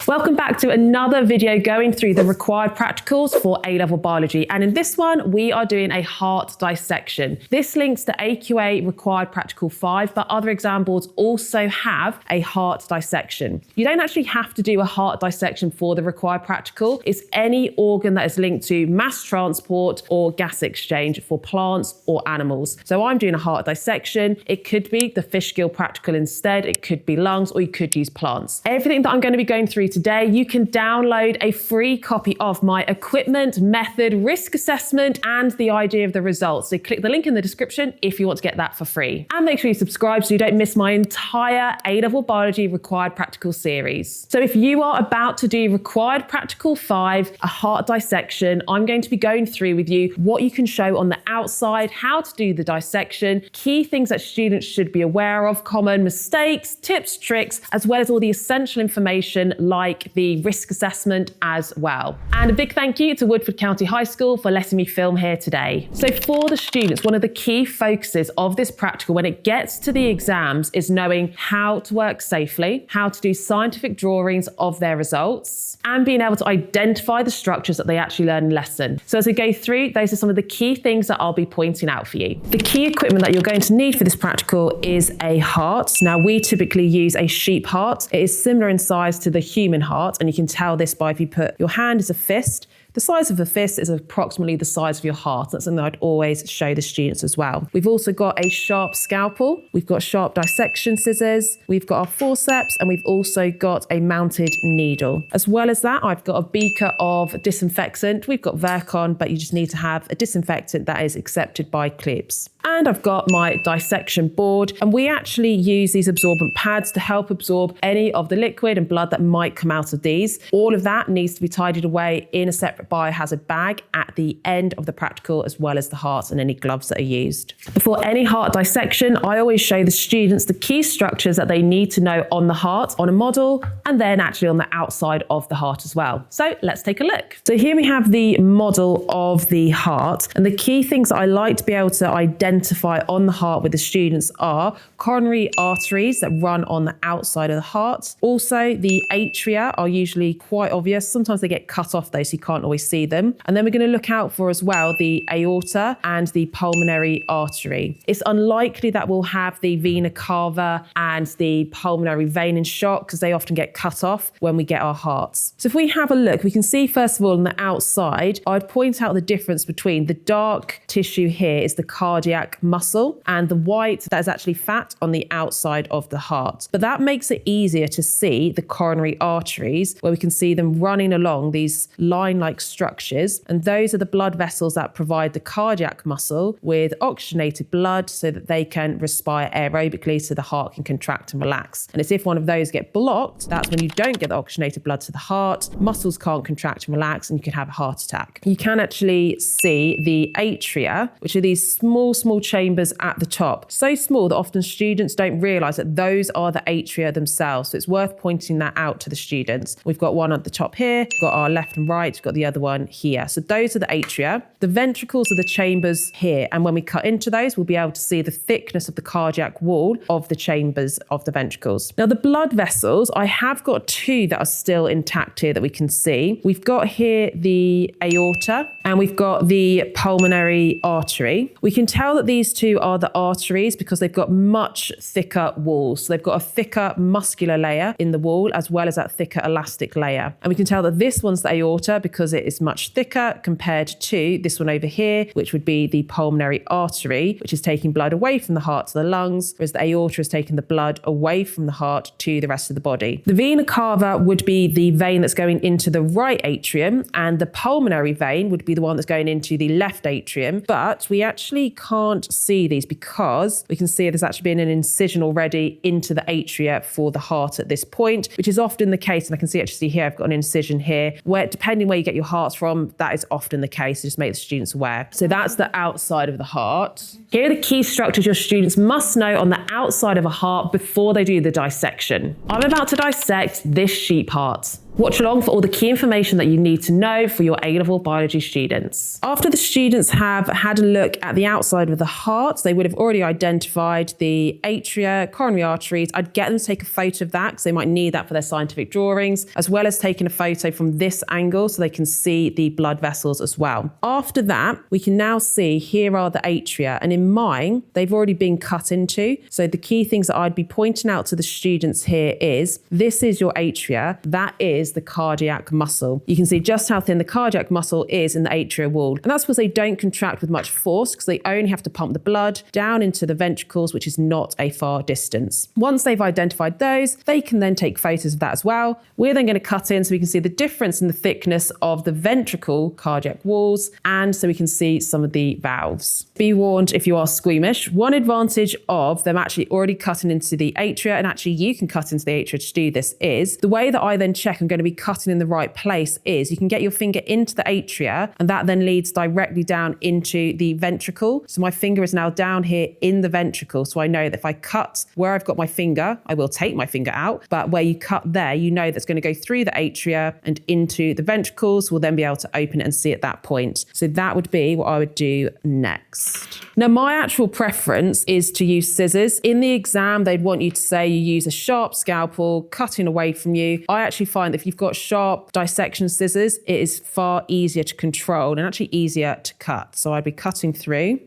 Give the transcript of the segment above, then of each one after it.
Welcome back to another video going through the required practicals for A-level biology. And in this one, we are doing a heart dissection. This links to AQA required practical 5, but other examples also have a heart dissection. You don't actually have to do a heart dissection for the required practical. It's any organ that is linked to mass transport or gas exchange for plants or animals. So I'm doing a heart dissection. It could be the fish gill practical instead. It could be lungs, or you could use plants. Everything that I'm going to be going through today, you can download a free copy of my equipment, method, risk assessment, and the idea of the results. So click the link in the description if you want to get that for free. And make sure you subscribe so you don't miss my entire A-level biology required practical series. So if you are about to do required practical 5, a heart dissection, I'm going to be going through with you what you can show on the outside, how to do the dissection, key things that students should be aware of, common mistakes, tips, tricks, as well as all the essential information like the risk assessment as well. And a big thank you to Woodford County High School for letting me film here today. So for the students, one of the key focuses of this practical when it gets to the exams is knowing how to work safely, how to do scientific drawings of their results, and being able to identify the structures that they actually learn in lesson. So as we go through, those are some of the key things that I'll be pointing out for you. The key equipment that you're going to need for this practical is a heart. Now we typically use a sheep heart. It is similar in size to the human heart, and you can tell this by if you put your hand as a fist. The size of a fist is approximately the size of your heart. That's something I'd always show the students as well. We've also got a sharp scalpel. We've got sharp dissection scissors. We've got our forceps, and we've also got a mounted needle. As well as that, I've got a beaker of disinfectant. We've got Virkon, but you just need to have a disinfectant that is accepted by CLIPS. And I've got my dissection board, and we actually use these absorbent pads to help absorb any of the liquid and blood that might come out of these. All of that needs to be tidied away in a separate biohazard bag at the end of the practical, as well as the heart and any gloves that are used. Before any heart dissection, I always show the students the key structures that they need to know on the heart, on a model, and then actually on the outside of the heart as well. So let's take a look. So here we have the model of the heart, and the key things that I like to be able to identify on the heart with the students are coronary arteries that run on the outside of the heart. Also, the atria are usually quite obvious. Sometimes they get cut off though, so you can't always see them. And then we're going to look out for as well the aorta and the pulmonary artery. It's unlikely that we'll have the vena cava and the pulmonary vein in shock because they often get cut off when we get our hearts. So if we have a look, we can see first of all on the outside, I'd point out the difference between the dark tissue here is the cardiac muscle, and the white, that is actually fat on the outside of the heart. But that makes it easier to see the coronary arteries, where we can see them running along these line-like structures, and those are the blood vessels that provide the cardiac muscle with oxygenated blood so that they can respire aerobically, so the heart can contract and relax. And it's if one of those get blocked, that's when you don't get the oxygenated blood to the heart, muscles can't contract and relax, and you can have a heart attack. You can actually see the atria, which are these small chambers at the top. So small that often students don't realise that those are the atria themselves. So it's worth pointing that out to the students. We've got one at the top here, we've got our left and right, we've got the other one here. So those are the atria. The ventricles are the chambers here. And when we cut into those, we'll be able to see the thickness of the cardiac wall of the chambers of the ventricles. Now the blood vessels, I have got 2 that are still intact here that we can see. We've got here the aorta, and we've got the pulmonary artery. We can tell that these 2 are the arteries because they've got much thicker walls. So they've got a thicker muscular layer in the wall as well as that thicker elastic layer. And we can tell that this one's the aorta because it is much thicker compared to this one over here, which would be the pulmonary artery, which is taking blood away from the heart to the lungs, whereas the aorta is taking the blood away from the heart to the rest of the body. The vena cava would be the vein that's going into the right atrium, and the pulmonary vein would be the one that's going into the left atrium. But we actually can't see these because we can see there's actually been an incision already into the atria for the heart at this point, which is often the case. And I can see here, I've got an incision here where, depending where you get your heart from, that is often the case. So just make the students aware. So that's the outside of the heart. Here are the key structures your students must know on the outside of a heart before they do the dissection. I'm about to dissect this sheep heart. Watch along for all the key information that you need to know for your A-level biology students. After the students have had a look at the outside of the heart, they would have already identified the atria, coronary arteries. I'd get them to take a photo of that because they might need that for their scientific drawings, as well as taking a photo from this angle so they can see the blood vessels as well. After that, we can now see here are the atria, and in mine, they've already been cut into. So the key things that I'd be pointing out to the students here is, this is your atria, that is the cardiac muscle. You can see just how thin the cardiac muscle is in the atrial wall. And that's because they don't contract with much force, because they only have to pump the blood down into the ventricles, which is not a far distance. Once they've identified those, they can then take photos of that as well. We're then going to cut in so we can see the difference in the thickness of the ventricle cardiac walls, and so we can see some of the valves. Be warned if you are squeamish. One advantage of them actually already cutting into the atria, and actually you can cut into the atria to do this, is the way that I then check I'm going to be cutting in the right place is you can get your finger into the atria, and that then leads directly down into the ventricle. So my finger is now down here in the ventricle. So I know that if I cut where I've got my finger, I will take my finger out, but where you cut there, you know that's going to go through the atria and into the ventricles. We'll then be able to open it and see at that point. So that would be what I would do next. Now, my actual preference is to use scissors. In the exam, they'd want you to say you use a sharp scalpel cutting away from you. I actually find that if you've got sharp dissection scissors, it is far easier to control and actually easier to cut. So I'd be cutting through.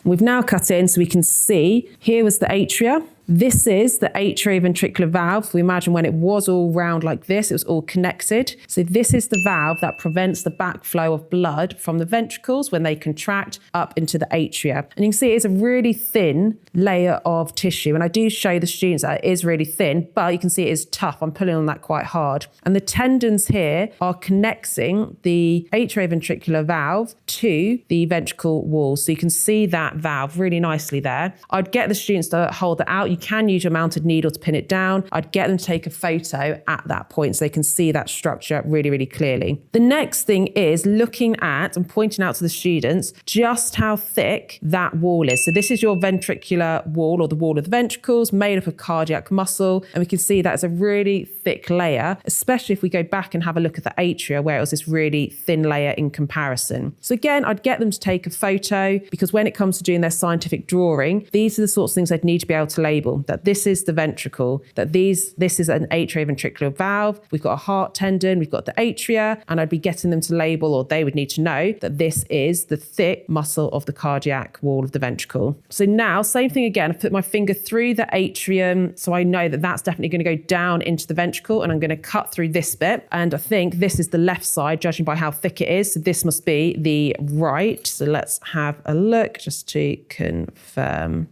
We've now cut in so we can see here was the atria. This is the atrioventricular valve. We imagine when it was all round like this, it was all connected. So this is the valve that prevents the backflow of blood from the ventricles when they contract up into the atria. And you can see it's a really thin layer of tissue. And I do show the students that it is really thin, but you can see it is tough. I'm pulling on that quite hard. And the tendons here are connecting the atrioventricular valve to the ventricle wall. So you can see that valve really nicely there. I'd get the students to hold it out. You can use your mounted needle to pin it down. I'd get them to take a photo at that point so they can see that structure really, really clearly. The next thing is looking at and pointing out to the students just how thick that wall is. So this is your ventricular wall, or the wall of the ventricles, made up of cardiac muscle. And we can see that's a really thick layer, especially if we go back and have a look at the atria where it was this really thin layer in comparison. So again, I'd get them to take a photo, because when it comes to doing their scientific drawing, these are the sorts of things they'd need to be able to label. That this is the ventricle, that this is an atrioventricular valve, we've got a heart tendon, we've got the atria, and I'd be getting them to label, or they would need to know, that this is the thick muscle of the cardiac wall of the ventricle. So now, same thing again, I put my finger through the atrium, so I know that that's definitely going to go down into the ventricle, and I'm going to cut through this bit, and I think this is the left side, judging by how thick it is, so this must be the right. So let's have a look just to confirm.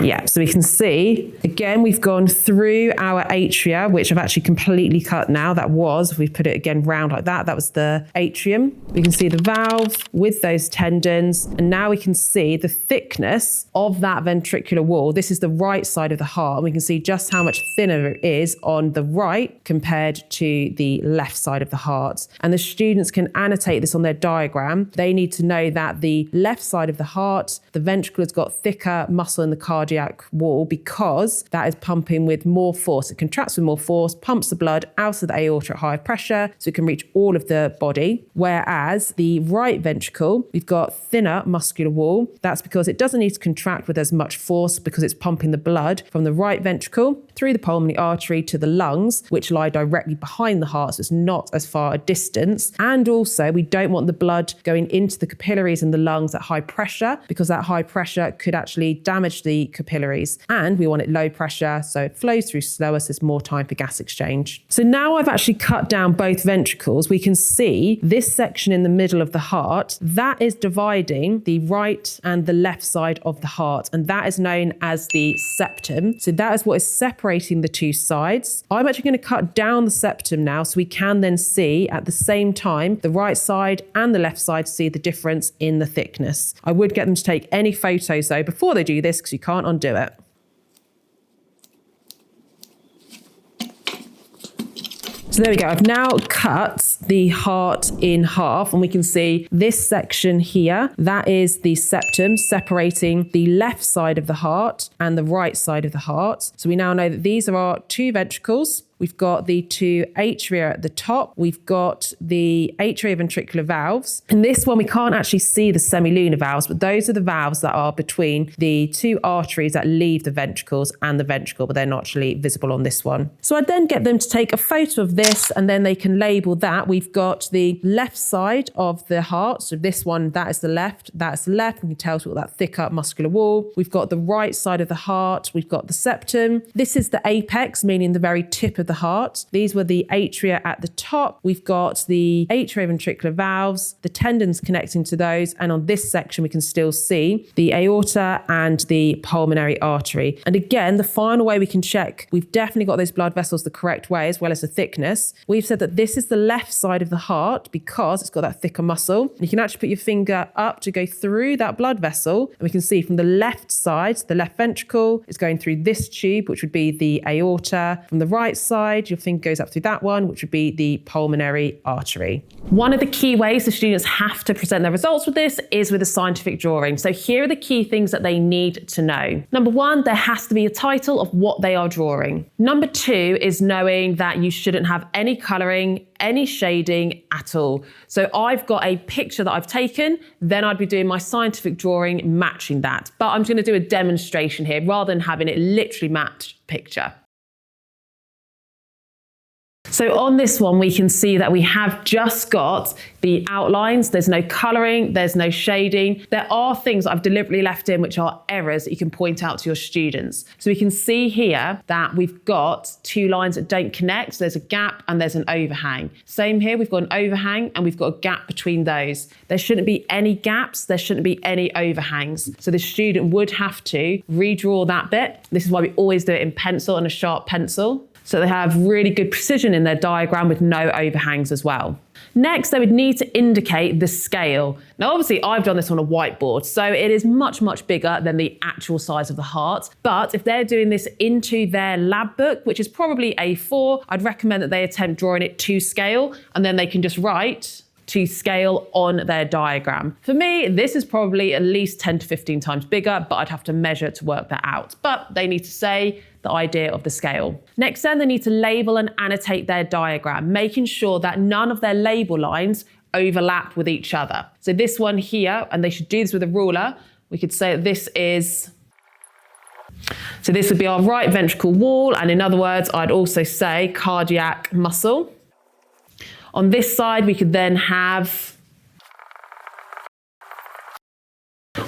Yeah, so we can see, again, we've gone through our atria, which I've actually completely cut now. That was, if we put it again round like that, that was the atrium. We can see the valve with those tendons. And now we can see the thickness of that ventricular wall. This is the right side of the heart. And we can see just how much thinner it is on the right compared to the left side of the heart. And the students can annotate this on their diagram. They need to know that the left side of the heart, the ventricle has got thicker muscle in the cardiac wall, because that is pumping with more force. It contracts with more force, pumps the blood out of the aorta at high pressure, so it can reach all of the body. Whereas the right ventricle, we've got thinner muscular wall. That's because it doesn't need to contract with as much force, because it's pumping the blood from the right ventricle through the pulmonary artery to the lungs, which lie directly behind the heart, so it's not as far a distance. And also, we don't want the blood going into the capillaries in the lungs at high pressure, because that high pressure could actually damage the capillaries, and we want it low pressure, so it flows through slower, so there's more time for gas exchange. So now I've actually cut down both ventricles. We can see this section in the middle of the heart, that is dividing the right and the left side of the heart, and that is known as the septum. So that is what is separating the two sides. I'm actually going to cut down the septum now, so we can then see at the same time the right side and the left side to see the difference in the thickness. I would get them to take any photos though before they do this, because you can't undo it. So there we go. I've now cut the heart in half, and we can see this section here. That is the septum separating the left side of the heart and the right side of the heart. So we now know that these are our two ventricles. We've got the two atria at the top. We've got the atrioventricular valves. In this one, we can't actually see the semilunar valves, but those are the valves that are between the two arteries that leave the ventricles and the ventricle, but they're not actually visible on this one. So I'd then get them to take a photo of this, and then they can label that. We've got the left side of the heart. So this one, that is the left, that's the left. We can tell it's got that thicker muscular wall. We've got the right side of the heart. We've got the septum. This is the apex, meaning the very tip of the heart. These were the atria at the top. We've got the atrioventricular valves, the tendons connecting to those, and on this section we can still see the aorta and the pulmonary artery. And again, the final way we can check we've definitely got those blood vessels the correct way, as well as the thickness. We've said that this is the left side of the heart because it's got that thicker muscle. And you can actually put your finger up to go through that blood vessel, and we can see from the left side, the left ventricle is going through this tube, which would be the aorta. From the right side, your finger goes up through that one, which would be the pulmonary artery. One of the key ways the students have to present their results with this is with a scientific drawing. So here are the key things that they need to know. Number one, there has to be a title of what they are drawing. Number two is knowing that you shouldn't have any colouring, any shading at all. So I've got a picture that I've taken, then I'd be doing my scientific drawing matching that. But I'm going to do a demonstration here rather than having it literally match picture. So on this one, we can see that we have just got the outlines. There's no colouring, there's no shading. There are things I've deliberately left in which are errors that you can point out to your students. So we can see here that we've got two lines that don't connect. So there's a gap and there's an overhang. Same here, we've got an overhang and we've got a gap between those. There shouldn't be any gaps, there shouldn't be any overhangs. So the student would have to redraw that bit. This is why we always do it in pencil and a sharp pencil. So they have really good precision in their diagram with no overhangs as well. Next, they would need to indicate the scale. Now, obviously, I've done this on a whiteboard, so it is much, much bigger than the actual size of the heart. But if they're doing this into their lab book, which is probably A4, I'd recommend that they attempt drawing it to scale, and then they can just write to scale on their diagram. For me, this is probably at least 10 to 15 times bigger, but I'd have to measure to work that out. But they need to say the idea of the scale. Next then, they need to label and annotate their diagram, making sure that none of their label lines overlap with each other. So this one here, and they should do this with a ruler, we could say that this is, so this would be our right ventricle wall, and in other words, I'd also say cardiac muscle. On this side, we could then have,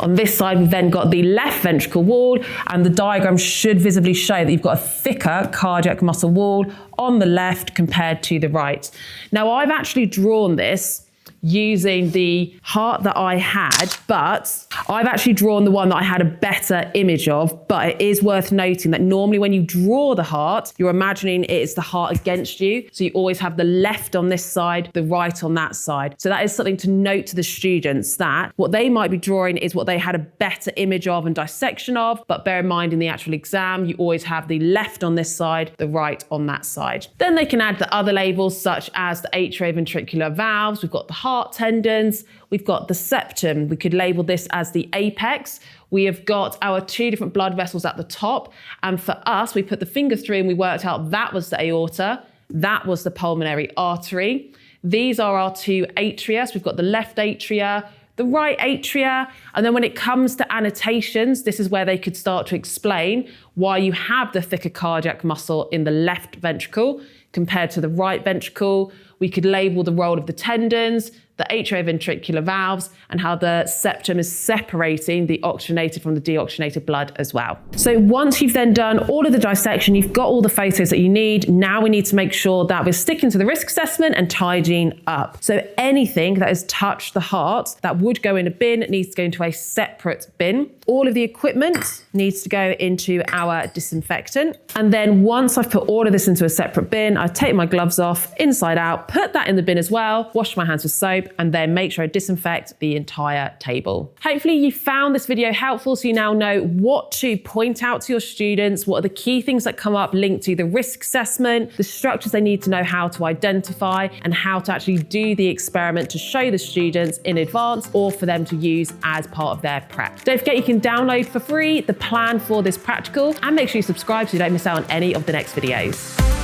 on this side, we've then got the left ventricle wall, and the diagram should visibly show that you've got a thicker cardiac muscle wall on the left compared to the right. Now, I've actually drawn this using the heart that I had, but I've actually drawn the one that I had a better image of. But it is worth noting that normally when you draw the heart, you're imagining it is the heart against you. So you always have the left on this side, the right on that side. So that is something to note to the students, that what they might be drawing is what they had a better image of and dissection of. But bear in mind, in the actual exam, you always have the left on this side, the right on that side. Then they can add the other labels such as the atrioventricular valves. We've got the heart tendons, we've got the septum. We could label this as the apex. We have got our two different blood vessels at the top, and for us, we put the finger through and we worked out that was the aorta, that was the pulmonary artery. These are our two atria. So we've got the left atria, the right atria, and then when it comes to annotations, this is where they could start to explain why you have the thicker cardiac muscle in the left ventricle compared to the right ventricle. We could label the role of the tendons, the atrioventricular valves, and how the septum is separating the oxygenated from the deoxygenated blood as well. So once you've then done all of the dissection, you've got all the photos that you need. Now we need to make sure that we're sticking to the risk assessment and tidying up. So anything that has touched the heart that would go in a bin needs to go into a separate bin. All of the equipment needs to go into our disinfectant. And then once I've put all of this into a separate bin, I take my gloves off inside out, put that in the bin as well, wash my hands with soap, soap, and then make sure I disinfect the entire table. Hopefully you found this video helpful, so you now know what to point out to your students, what are the key things that come up linked to the risk assessment, the structures they need to know how to identify, and how to actually do the experiment to show the students in advance or for them to use as part of their prep. Don't forget you can download for free the plan for this practical, and make sure you subscribe so you don't miss out on any of the next videos.